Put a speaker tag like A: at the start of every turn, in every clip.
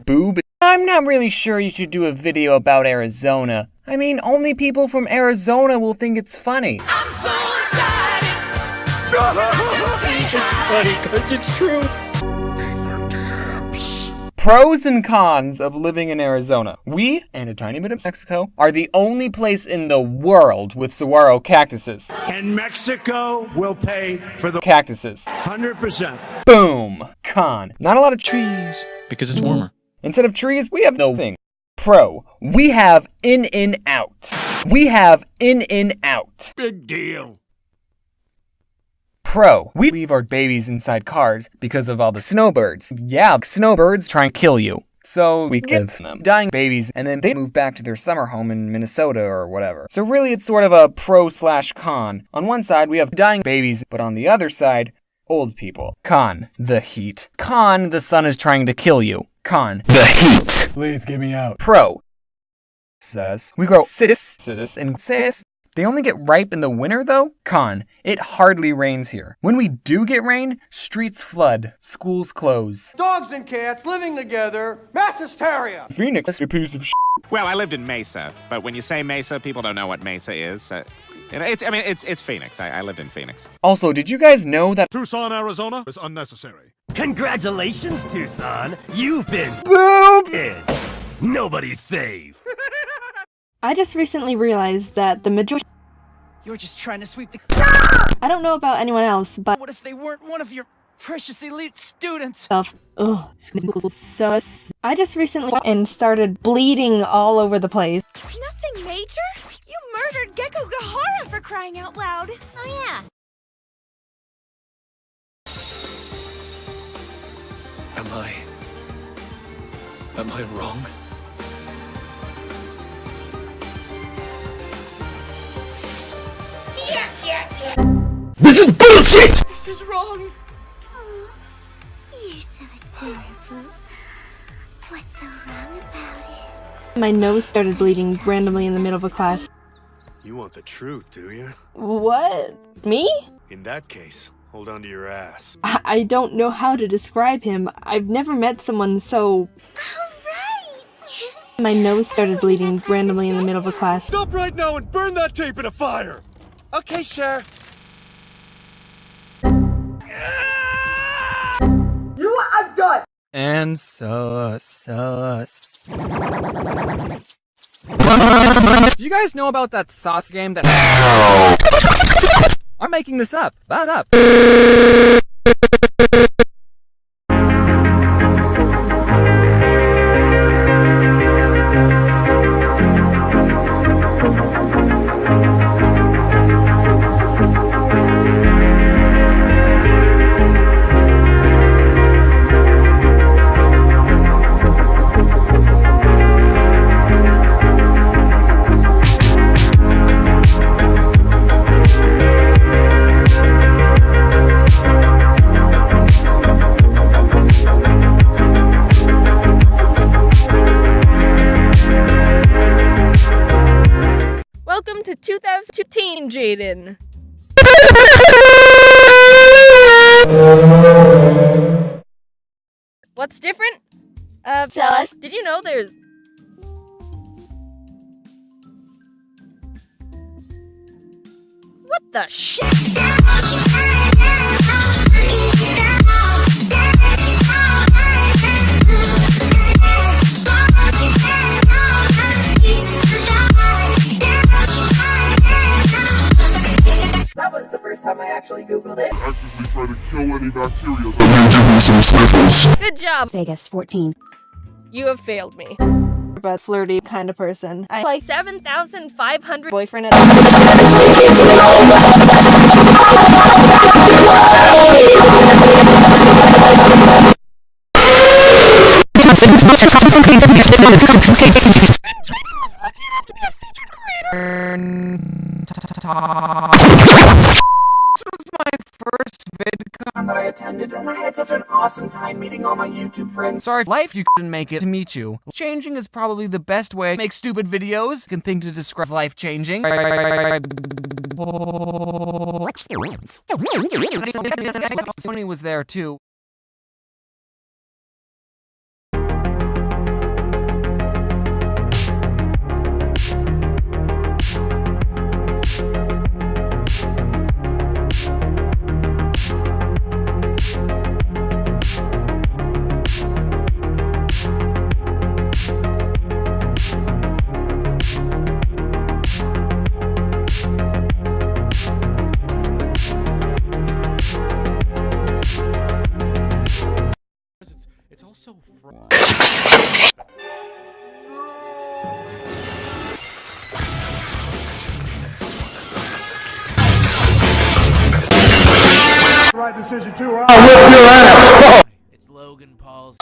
A: boob. I'm not really sure you should do a video about Arizona. I mean, only people from Arizona will think it's funny.
B: I'm so excited.
C: It's funny because it's true.
A: Pros and cons of living in Arizona. We, and a tiny bit of Mexico, are the only place in the world with saguaro cactuses.
D: And Mexico will pay for the
A: Cactuses.
D: 100%.
A: Boom. Con. Not a lot of trees.
C: Because it's warmer.
A: Instead of trees, we have no thing. Pro. We have in-in-out. We have in-in-out.
D: Big deal.
A: Pro. We leave our babies inside cars because of all the snowbirds. Yeah, snowbirds try and kill you. So we give them dying babies, and then they move back to their summer home in Minnesota or whatever. So really it's sort of a pro/con. On one side we have dying babies, but on the other side, old people. Con. The heat. Con. The sun is trying to kill you. Con. The heat. Please get me out. Pro. Says. We grow citrus and cis. They only get ripe in the winter though? Con. It hardly rains here. When we do get rain, streets flood, schools close.
E: Dogs and cats living together, mass hysteria.
A: Phoenix, a piece of shit.
F: Well, I lived in Mesa, but when you say Mesa, people don't know what Mesa is. It's Phoenix. I lived in Phoenix.
A: Also, did you guys know that
G: Tucson, Arizona is unnecessary.
H: Congratulations, Tucson. You've been
A: boom?
H: Nobody's safe.
I: I just recently realized that the majority—
B: You're just trying to sweep the—
I: I don't know about anyone else, but—
B: What if they weren't one of your precious elite students?
I: Ugh, sus. I just recently and started bleeding all over the place.
J: Nothing major. You murdered Gecko Gahara for crying out loud. Oh yeah.
C: Am I wrong?
H: This is bullshit!
B: This is wrong.
J: Oh, you're so adorable. What's so wrong about it?
I: My nose started bleeding randomly in the middle of a class.
G: You want the truth, do you?
I: What? Me?
G: In that case, hold on to your ass.
I: I don't know how to describe him. I've never met someone so—
J: Alright!
I: My nose started bleeding randomly in the middle of a class.
G: Stop right now and burn that tape in a fire! Okay, Cher.
E: You know what? I'm done.
A: And sus. Do you guys know about that sauce game that— I'm making this up. Shut up.
K: Welcome to 2015, Jaden. What's different?
J: Sus.
K: Did you know there's— What the shit?
L: That was the first time I actually Googled it.
G: Actively try to kill any bacteria that give me some sniffles.
K: Good job.
J: Vegas 14.
K: You have failed me.
I: But flirty kind of person. I like
K: 7,500
I: boyfriend at
A: This was my first VidCon that I attended, and I had such an awesome time meeting all my YouTube friends. Sorry, life, you couldn't make it to meet you. Changing is probably the best way to make stupid videos. You can think to describe life changing. Sony was there too.
D: that decision too, or I'll whip your ass.
B: It's Logan Paul's.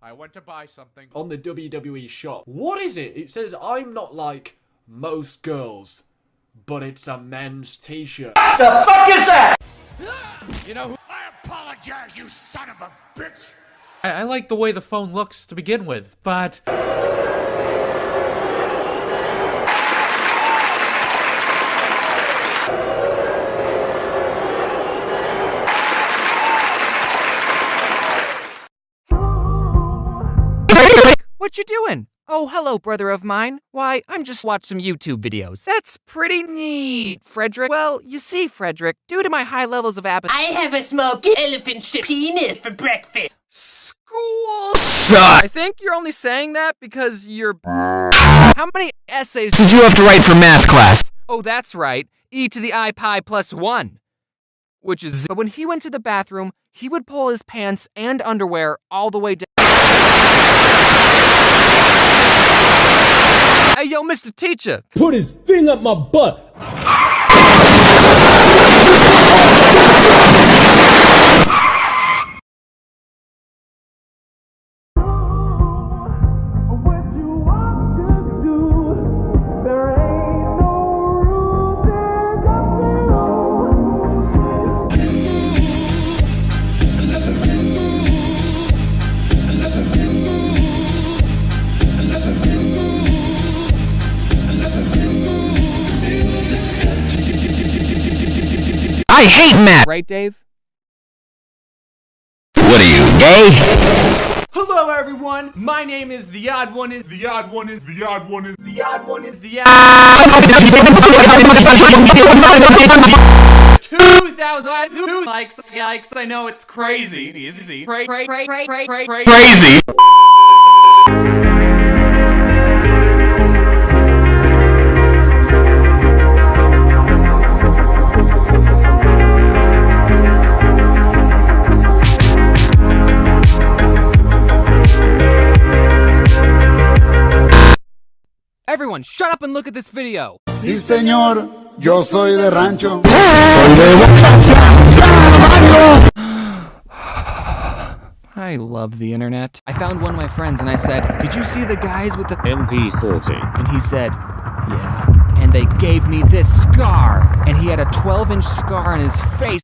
M: I went to buy something on the WWE shop. What is it? It says I'm not like most girls, but it's a men's t-shirt.
H: The fuck is that?
M: You know who?
H: I apologize, you son of a bitch.
M: I like the way the phone looks to begin with, but...
A: What you doing? Oh, hello, brother of mine. Why, I'm just watching some YouTube videos. That's pretty neat, Frederick. Well, you see, Frederick, due to my high levels of appetite,
B: I have a smoky elephant-shaped penis for breakfast.
A: school sucks. I think you're only saying that because you're... How many essays did you have to write for math class? Oh, that's right. E to the I pi plus 1. Which is... But when he went to the bathroom, he would pull his pants and underwear all the way down. Hey, yo, Mr. Teacher!
H: Put his thing up my butt.
A: I hate math! Right, Dave?
H: What are you, gay?
M: Hello, everyone! My name is The Odd One is... The Odd One is... The Odd One is... The Odd One is... The Odd... 2,000 likes, I know it's crazy. Easy. Crazy.
A: Everyone, shut up and look at this video!
G: Sí, señor. Yo soy de rancho.
A: I love the internet. I found one of my friends and I said, "Did you see the guys with the
H: MP40?
A: And he said, "Yeah." And they gave me this scar! And he had a 12-inch scar on his face.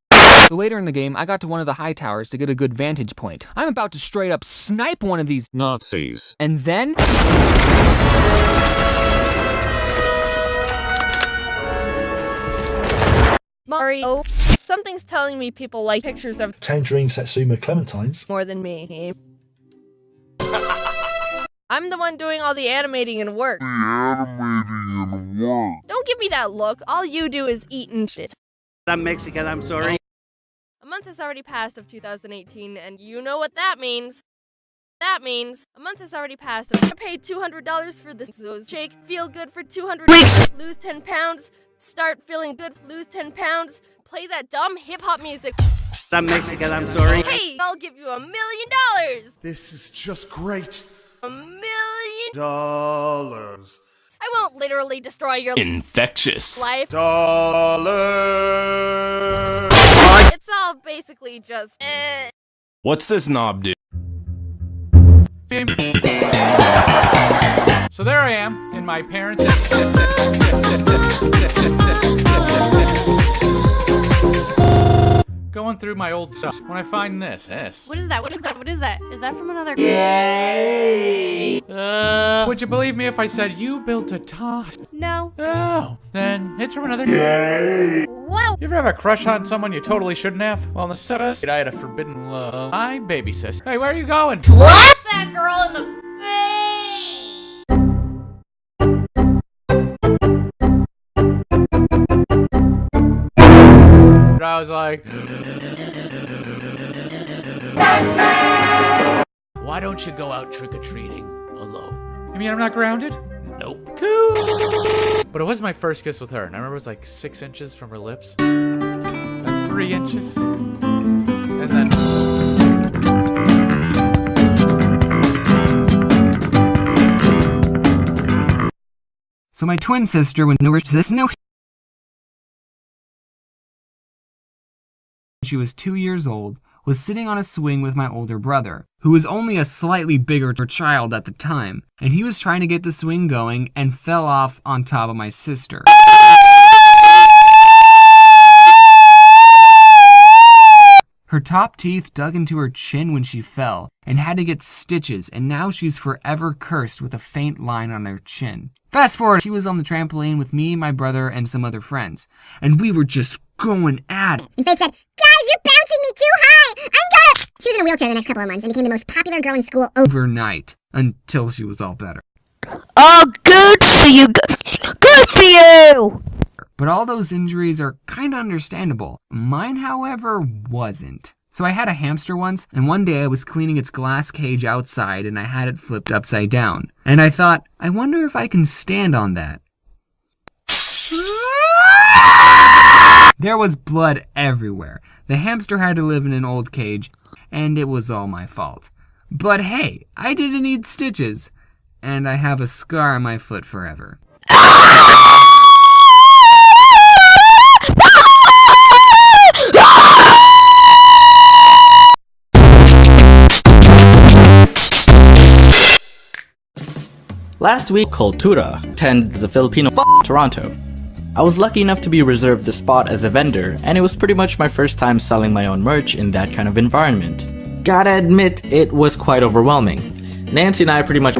A: So later in the game, I got to one of the high towers to get a good vantage point. I'm about to straight up snipe one of these
H: Nazis.
A: And then...
K: Mario, something's telling me people like pictures of
N: Tangerine Satsuma Clementines
K: more than me. I'm the one doing all the animating and work. Don't give me that look. All you do is eat and shit.
E: I'm Mexican, I'm sorry.
K: A month has already passed of 2018, and you know what that means. That means a month has already passed. I paid $200 for this shake. Feel good for 200 weeks. Lose 10 pounds. Start feeling good. Lose 10 pounds. Play that dumb hip-hop music.
E: I'm Mexican, I'm sorry.
K: Hey, I'll give you $1 million.
G: This is just great.
K: $1 million.
G: Dollars.
K: I won't literally destroy your
H: Infectious.
K: life.
G: Dollars.
K: It's all basically just
H: What's this knob do?
M: So there I am, in my parents' going through my old stuff. When I find this,
J: What is that? What is that? What is that? Is that from another...
M: would you believe me if I said you built a tot?
J: No.
M: Oh, then it's from another...
J: Wow.
M: You ever have a crush on someone you totally shouldn't have? Well, in the subs, I had a forbidden love. My baby sis. Hey, where are you going?
J: Slap that girl in the face!
M: I was like... Why don't you go out trick-or-treating alone? You mean I'm not grounded? Nope. Cool. But it was my first kiss with her, and I remember it was like 6 inches from her lips. Then 3 inches. And then...
A: So my twin sister, when she was 2 years old, was sitting on a swing with my older brother, who was only a slightly bigger child at the time, and he was trying to get the swing going and fell off on top of my sister. Her top teeth dug into her chin when she fell and had to get stitches, and now she's forever cursed with a faint line on her chin. Fast forward, she was on the trampoline with me, my brother, and some other friends, and we were just going at it.
O: And Faith said, "Guys, you're bouncing me too high! I'm gonna..." She was in a wheelchair the next couple of months and became the most popular girl in school
A: overnight, until she was all better.
O: Oh, good for you! Good for you!
A: But all those injuries are kinda understandable. Mine, however, wasn't. So I had a hamster once, and one day I was cleaning its glass cage outside and I had it flipped upside down. And I thought, I wonder if I can stand on that. There was blood everywhere. The hamster had to live in an old cage, and it was all my fault. But hey, I didn't need stitches, and I have a scar on my foot forever.
P: Last week, Kultura attended the Filipino Toronto. I was lucky enough to be reserved the spot as a vendor, and it was pretty much my first time selling my own merch in that kind of environment. Gotta admit, it was quite overwhelming. Nancy and I pretty much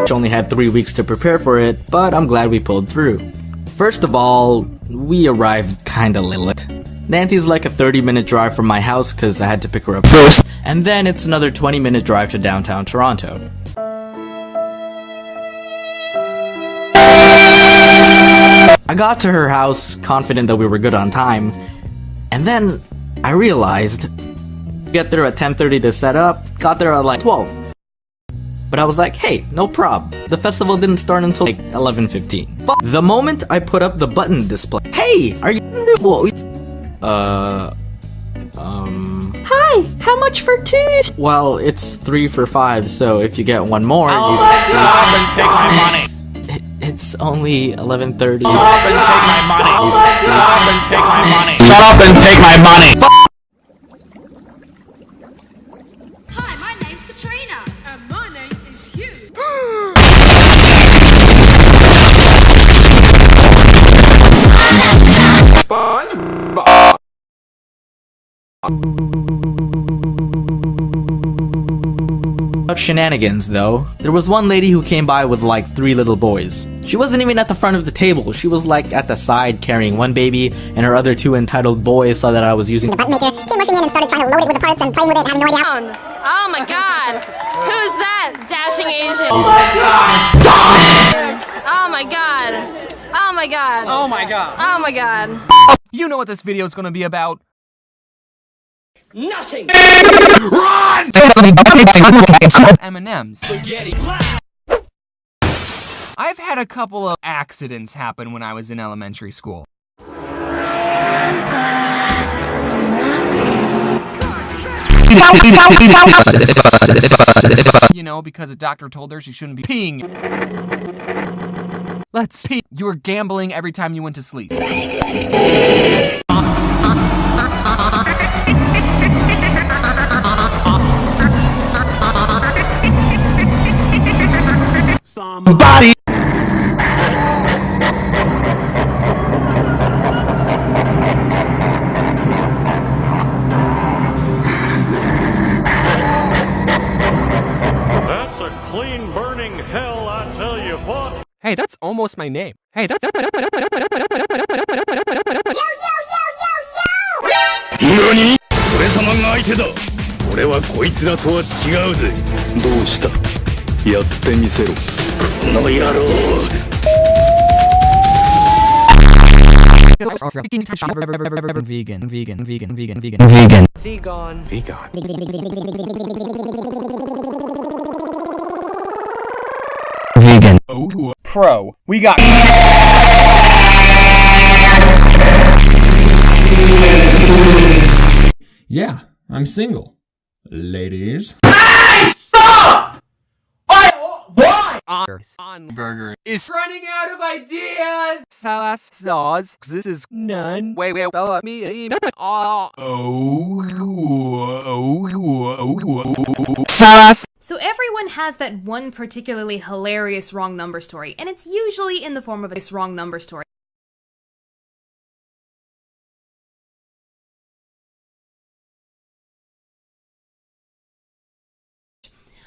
P: only had 3 weeks to prepare for it, but I'm glad we pulled through. First of all, we arrived kinda late. Nancy's like a 30-minute drive from my house because I had to pick her up first, and then it's another 20-minute drive to downtown Toronto. I got to her house confident that we were good on time, and then I realized get there at 10:30 to set up, got there at like 12. But I was like, hey, no prob. The festival didn't start until like 11:15. The moment I put up the button display, hey, are you Hi, how much for 2? Well, it's 3 for 5, so if you get one more,
Q: Shut up and take my money.
P: It's only 11:30.
Q: Shut up and take my money. Shut up and take my money. Shut up and take my money.
J: Hi, my name's Katrina. And my name is Hugh.
P: About shenanigans, though. There was one lady who came by with like 3 little boys. She wasn't even at the front of the table. She was like at the side carrying one baby, and her other 2 entitled boys saw that I was using the button maker, came rushing in and started trying to load it with the parts and playing with it, having no idea.
K: Oh my god! Who's that dashing Asian?
Q: Oh my god!
K: Oh my god! Oh my god!
Q: Oh my god!
K: Oh my god!
A: You know what this video is gonna be about.
Q: Nothing!
A: Run! M&M's. I've had a couple of accidents happen when I was in elementary school. You know, because a doctor told her she shouldn't be peeing. Let's pee. You were gambling every time you went to sleep.
Q: Somebody.
R: That's a clean burning hell, I tell you what.
A: Hey, that's almost my name. Hey, that's...
D: NANI?! 俺様が相手だ。俺はこいつらとは違うぜ。どうした?やってみせろ。この野郎。
A: Vegan. Vegan. Pro. We got...
S: Yeah, I'm single. Ladies.
Q: Hey! Stop!
A: ArsonBurger is running out of ideas. Saws. This is none. Wait. Me.
S: So everyone has that one particularly hilarious wrong number story, and it's usually in the form of this wrong number story.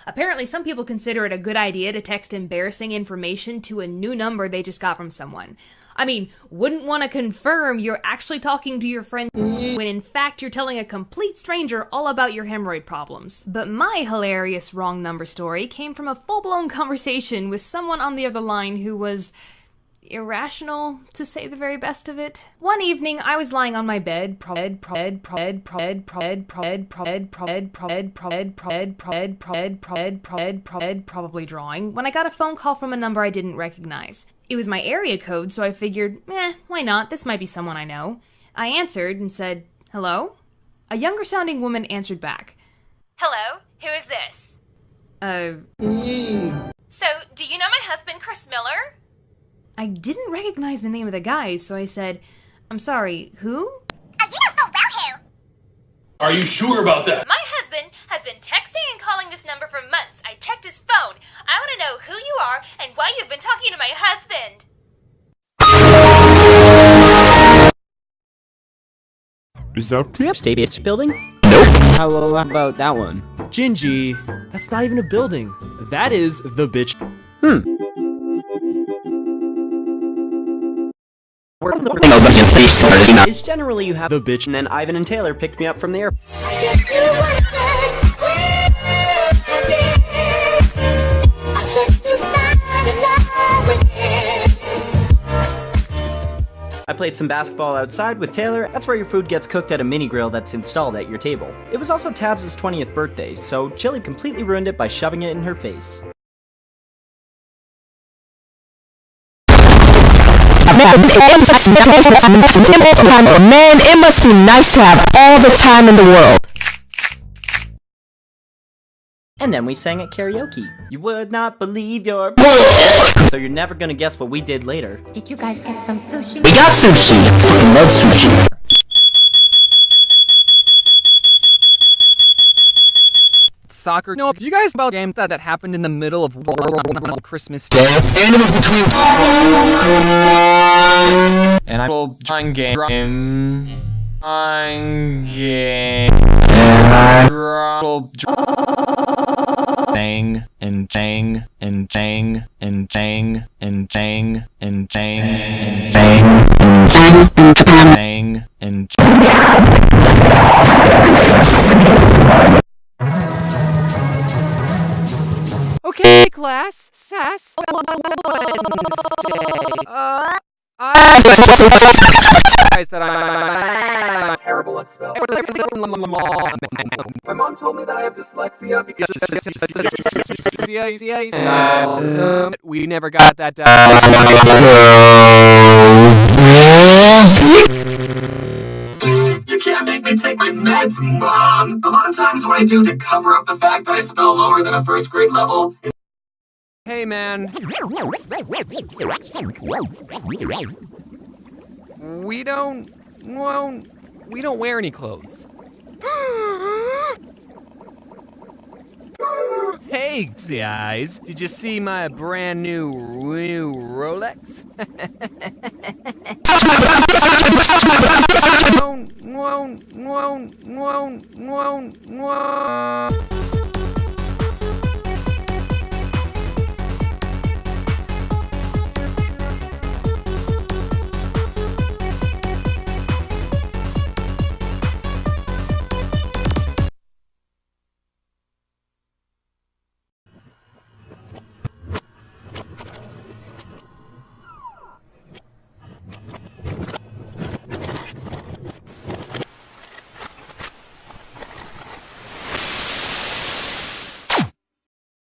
S: Apparently, some people consider it a good idea to text embarrassing information to a new number they just got from someone. I mean, wouldn't want to confirm you're actually talking to your friend when in fact you're telling a complete stranger all about your hemorrhoid problems. But my hilarious wrong number story came from a full-blown conversation with someone on the other line who was irrational, to say the very best of it. One evening, I was lying on my bed, probably drawing, when I got a phone call from a number I didn't recognize. It was my area code, so I figured, why not? This might be someone I know. I answered and said, hello? A younger-sounding woman answered back.
T: Hello? Who is this? So, do you know my husband, Chris Miller?
S: I didn't recognize the name of the guy, so I said, I'm sorry, who?
O: You know full well who.
H: Are you sure about that?
T: My husband has been texting and calling this number for months. I checked his phone. I want to know who you are and why you've been talking to my husband.
U: Is that
V: Bitch building?
U: Nope.
V: How about that one?
W: Gingy, that's not even a building. That is the bitch.
V: Is generally you have the bitch, and then Ivan and Taylor picked me up from the airport. I played some basketball outside with Taylor. That's where your food gets cooked at a mini grill that's installed at your table. It was also Tabs' 20th birthday, so Chili completely ruined it by shoving it in her face.
X: Man, it must be nice to have all the time in the world.
V: And then we sang at karaoke. You would not believe your So you're never gonna guess what we did later.
T: Did you guys get some sushi?
X: We got sushi. I fucking love sushi.
A: Soccer. No, you guys about game that happened in the middle of Christmas Day.
X: And it was between
A: and I will trying game and I will Jang and Jang and Jang and Jang and Jang and Jang and Jang and Okay, class, sass. That I'm terrible at spelling. My mom told me that I have dyslexia because we never got that done.
Y: You can't make me take my meds, Mom. A lot of times what I do to cover up the fact that I spell lower than a first grade level is...
A: Hey, man. We don't wear any clothes. Hey, guys, did you see my brand new Rolex?